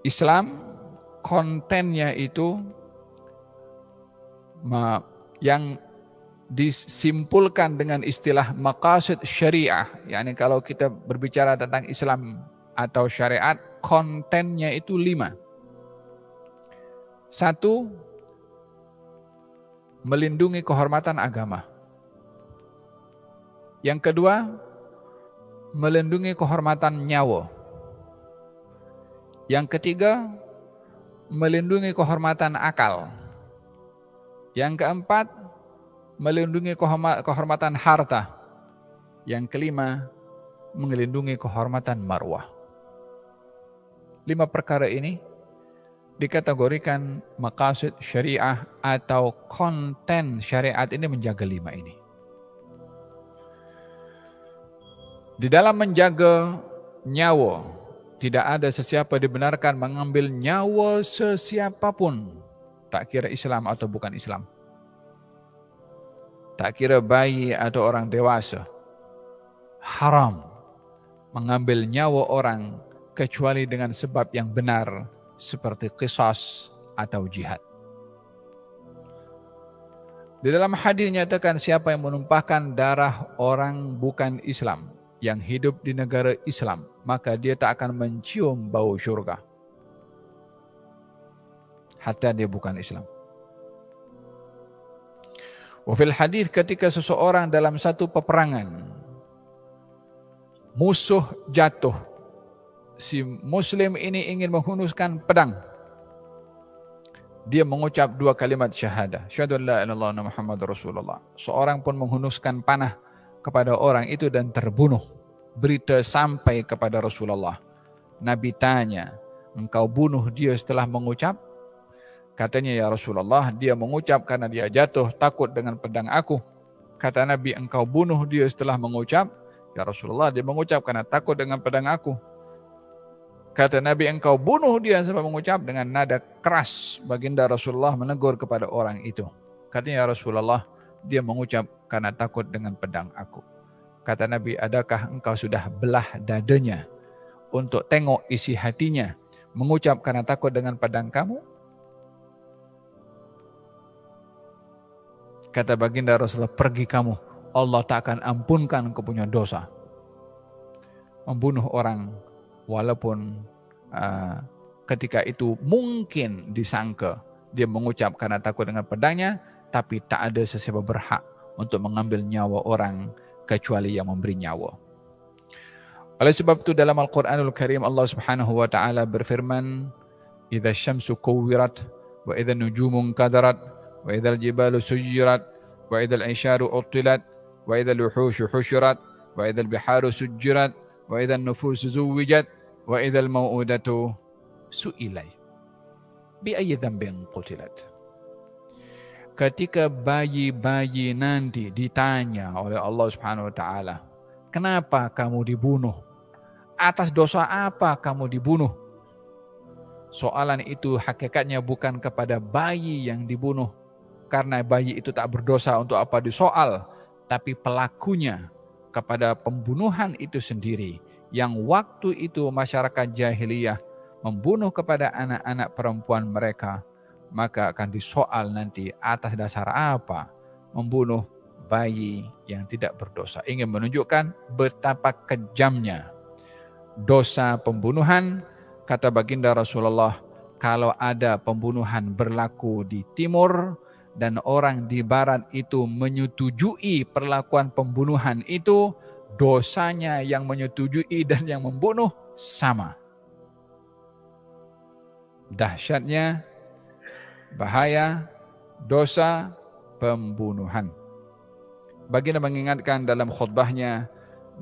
Islam kontennya itu yang disimpulkan dengan istilah maqasid syariah. Yani kalau kita berbicara tentang Islam atau syariat, kontennya itu 5. 1, melindungi kehormatan agama. Yang kedua, melindungi kehormatan nyawa. Yang ketiga, melindungi kehormatan akal. Yang keempat, melindungi kehormatan harta. Yang kelima, melindungi kehormatan marwah. 5 perkara ini dikategorikan maqasid syariah atau konten syariat ini menjaga 5 ini. Di dalam menjaga nyawa, tidak ada sesiapa dibenarkan mengambil nyawa sesiapapun, tak kira Islam atau bukan Islam. Tak kira bayi atau orang dewasa. Haram mengambil nyawa orang kecuali dengan sebab yang benar, seperti qisas atau jihad. Di dalam hadis nyatakan siapa yang menumpahkan darah orang bukan Islam yang hidup di negara Islam, maka dia tak akan mencium bau syurga hatta dia bukan Islam. Wafil hadis, ketika seseorang dalam satu peperangan, musuh jatuh, si muslim ini ingin menghunuskan pedang, dia mengucap 2 kalimat syahadah, syahadu an la ilaha illallah Muhammadur Rasulullah. Seorang pun menghunuskan panah kepada orang itu dan terbunuh. Berita sampai kepada Rasulullah. Nabi tanya, engkau bunuh dia setelah mengucap? Katanya, ya Rasulullah, dia mengucap karena dia jatuh takut dengan pedang aku. Kata Nabi, engkau bunuh dia setelah mengucap? Ya Rasulullah, dia mengucap karena takut dengan pedang aku. Kata Nabi, engkau bunuh dia sebab mengucap. Dengan nada keras, baginda Rasulullah menegur kepada orang itu. Katanya, ya Rasulullah, dia mengucap karena takut dengan pedang aku. Kata Nabi, adakah engkau sudah belah dadanya untuk tengok isi hatinya, mengucap karena takut dengan pedang kamu? Kata baginda Rasulullah, pergi kamu, Allah tak akan ampunkan kau punya dosa. Membunuh orang walaupun ketika itu mungkin disangka dia mengucap karena takut dengan pedangnya, tapi tak ada sesiapa berhak untuk mengambil nyawa orang kecuali yang memberi nyawa. Oleh sebab itu dalam Al-Quranul Karim Allah Subhanahu wa taala berfirman, "Idza syamsu kuwirat wa idza nujumu kadarat wa idza al-jibalu suyirat wa idza al-isharu uttilat wa idza al-wuhushu husyirat wa idza al-biharu sujjirat wa idza an-nufusu zuwijat wa idza al-mau'udatu su'ilat bi ayyi dhanbin qutilat." Ketika bayi-bayi nanti ditanya oleh Allah Subhanahu wa taala, kenapa kamu dibunuh? Atas dosa apa kamu dibunuh? Soalan itu hakikatnya bukan kepada bayi yang dibunuh, karena bayi itu tak berdosa untuk apa disoal, tapi pelakunya kepada pembunuhan itu sendiri, yang waktu itu masyarakat jahiliyah membunuh kepada anak-anak perempuan mereka, maka akan disoal nanti atas dasar apa membunuh bayi yang tidak berdosa. Ingin menunjukkan betapa kejamnya dosa pembunuhan. Kata baginda Rasulullah, kalau ada pembunuhan berlaku di timur dan orang di barat itu menyetujui perlakuan pembunuhan itu, dosanya yang menyetujui dan yang membunuh sama. Dahsyatnya bahaya dosa pembunuhan. Baginda mengingatkan dalam khutbahnya,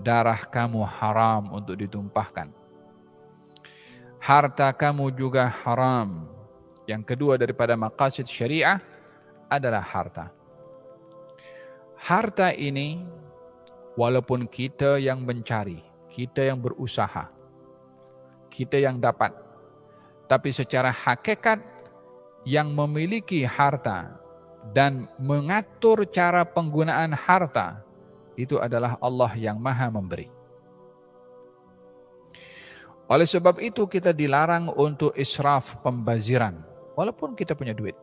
darah kamu haram untuk ditumpahkan. Harta kamu juga haram. Yang kedua daripada maqasid syariah adalah harta. Harta ini walaupun kita yang mencari, kita yang berusaha, kita yang dapat, tapi secara hakikat yang memiliki harta dan mengatur cara penggunaan harta itu adalah Allah yang Maha Memberi. Oleh sebab itu kita dilarang untuk israf, pembaziran, walaupun kita punya duit.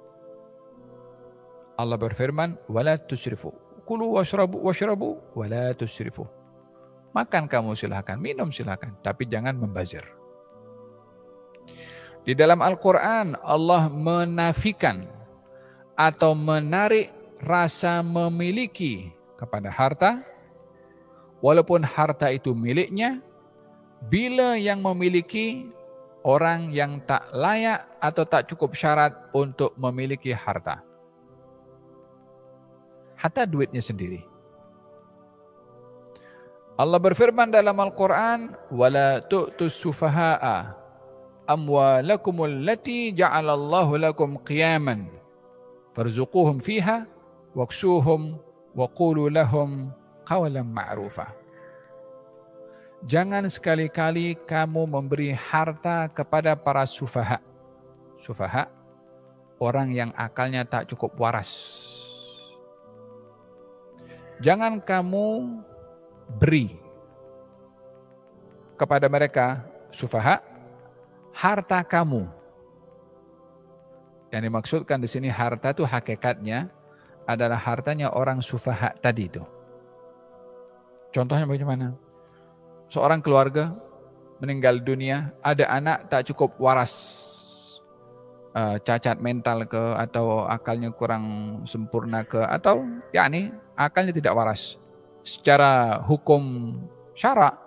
Allah berfirman, wala tusrifu. Kulu washrabu wala tusrifu. Makan kamu silahkan, minum silahkan, tapi jangan membazir. Di dalam Al-Quran Allah menafikan atau menarik rasa memiliki kepada harta, walaupun harta itu miliknya, bila yang memiliki orang yang tak layak atau tak cukup syarat untuk memiliki harta. Hatta duitnya sendiri. Allah berfirman dalam Al-Quran, وَلَا تُؤْتُوا السُّفَهَاءَ أَمْوَالَكُمُ الَّتِي جَعَلَ اللَّهُ لَكُمْ قِيَامًا فَارْزُقُوهُمْ فِيهَا وَاكْسُوهُمْ وَقُولُوا لَهُمْ قَوْلًا مَعْرُوفًا. Jangan sekali-kali kamu memberi harta kepada para sufaha. Sufaha, orang yang akalnya tak cukup waras. Jangan kamu beri kepada mereka sufaha harta kamu. Yang dimaksudkan di sini harta itu hakikatnya adalah hartanya orang sufaha tadi itu. Contohnya bagaimana? Seorang keluarga meninggal dunia, ada anak tak cukup waras, cacat mental ke, atau akalnya kurang sempurna ke, atau yakni akalnya tidak waras. Secara hukum syara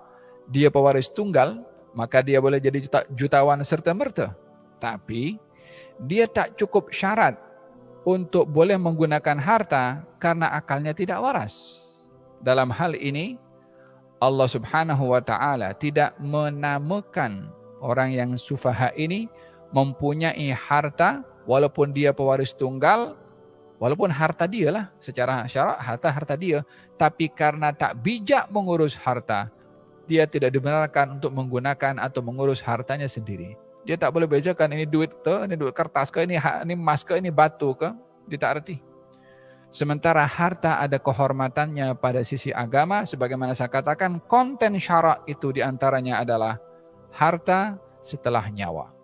dia pewaris tunggal, maka dia boleh jadi jutawan serta-merta. Tapi dia tak cukup syarat untuk boleh menggunakan harta karena akalnya tidak waras. Dalam hal ini Allah Subhanahu wa taala tidak menamakan orang yang sufaha ini mempunyai harta walaupun dia pewaris tunggal, walaupun harta dia lah secara syarak harta dia, tapi karena tak bijak mengurus harta, dia tidak dibenarkan untuk menggunakan atau mengurus hartanya sendiri. Dia tak boleh bedakan ini duit ke, ini duit kertas ke, ini emas ke, ini batu ke, dia tak arti. Sementara harta ada kehormatannya pada sisi agama, sebagaimana saya katakan, konten syarak itu diantaranya adalah harta setelah nyawa.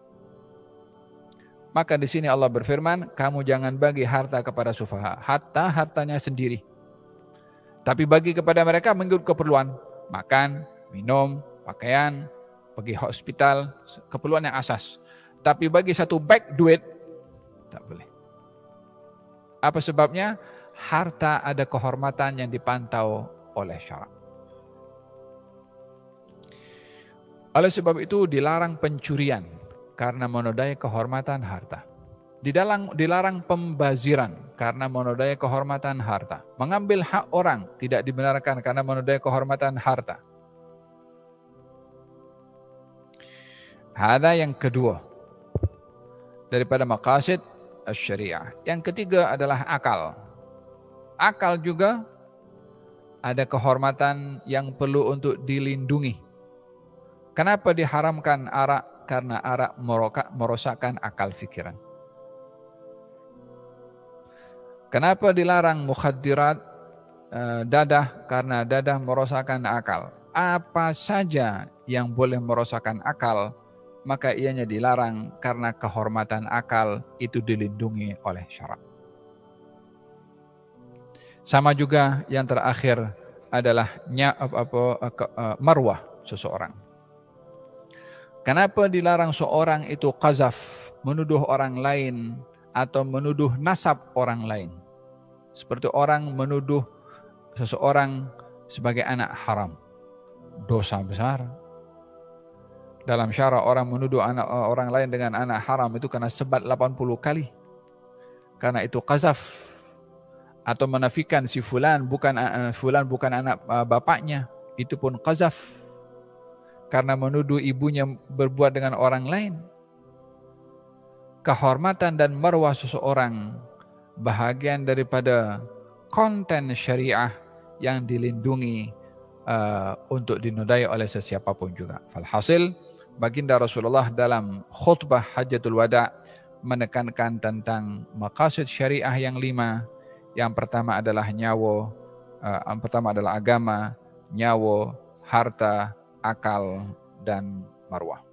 Maka di sini Allah berfirman, kamu jangan bagi harta kepada sufaha, hatta hartanya sendiri. Tapi bagi kepada mereka mengikut keperluan, makan, minum, pakaian, pergi hospital, keperluan yang asas. Tapi bagi satu bag duit, tak boleh. Apa sebabnya? Harta ada kehormatan yang dipantau oleh syarak. Oleh sebab itu dilarang pencurian karena menodai kehormatan harta. Dilarang pembaziran karena menodai kehormatan harta. Mengambil hak orang tidak dibenarkan karena menodai kehormatan harta. Ada yang kedua daripada maqasid asy-syariah. Yang ketiga adalah akal. Akal juga ada kehormatan yang perlu untuk dilindungi. Kenapa diharamkan arak? Karena arak merosakkan akal fikiran. Kenapa dilarang mukhaddirat dadah? Karena dadah merosakkan akal. Apa saja yang boleh merosakkan akal, maka ianya dilarang karena kehormatan akal itu dilindungi oleh syarak. Sama juga yang terakhir adalah marwah seseorang. Kenapa dilarang seorang itu qazaf, menuduh orang lain atau menuduh nasab orang lain? Seperti orang menuduh seseorang sebagai anak haram. Dosa besar. Dalam syara orang menuduh anak orang lain dengan anak haram itu kena sebat 80 kali. Karena itu qazaf. Atau menafikan si fulan bukan anak bapaknya, itu pun qazaf. Karena menuduh ibunya berbuat dengan orang lain. Kehormatan dan marwah seseorang bahagian daripada konten syariah yang dilindungi untuk dinodai oleh sesiapapun juga. Falhasil, baginda Rasulullah dalam khutbah Hajjatul Wada menekankan tentang maqasid syariah yang 5. Yang pertama adalah nyawa, agama, nyawa, harta, akal, dan Marwah.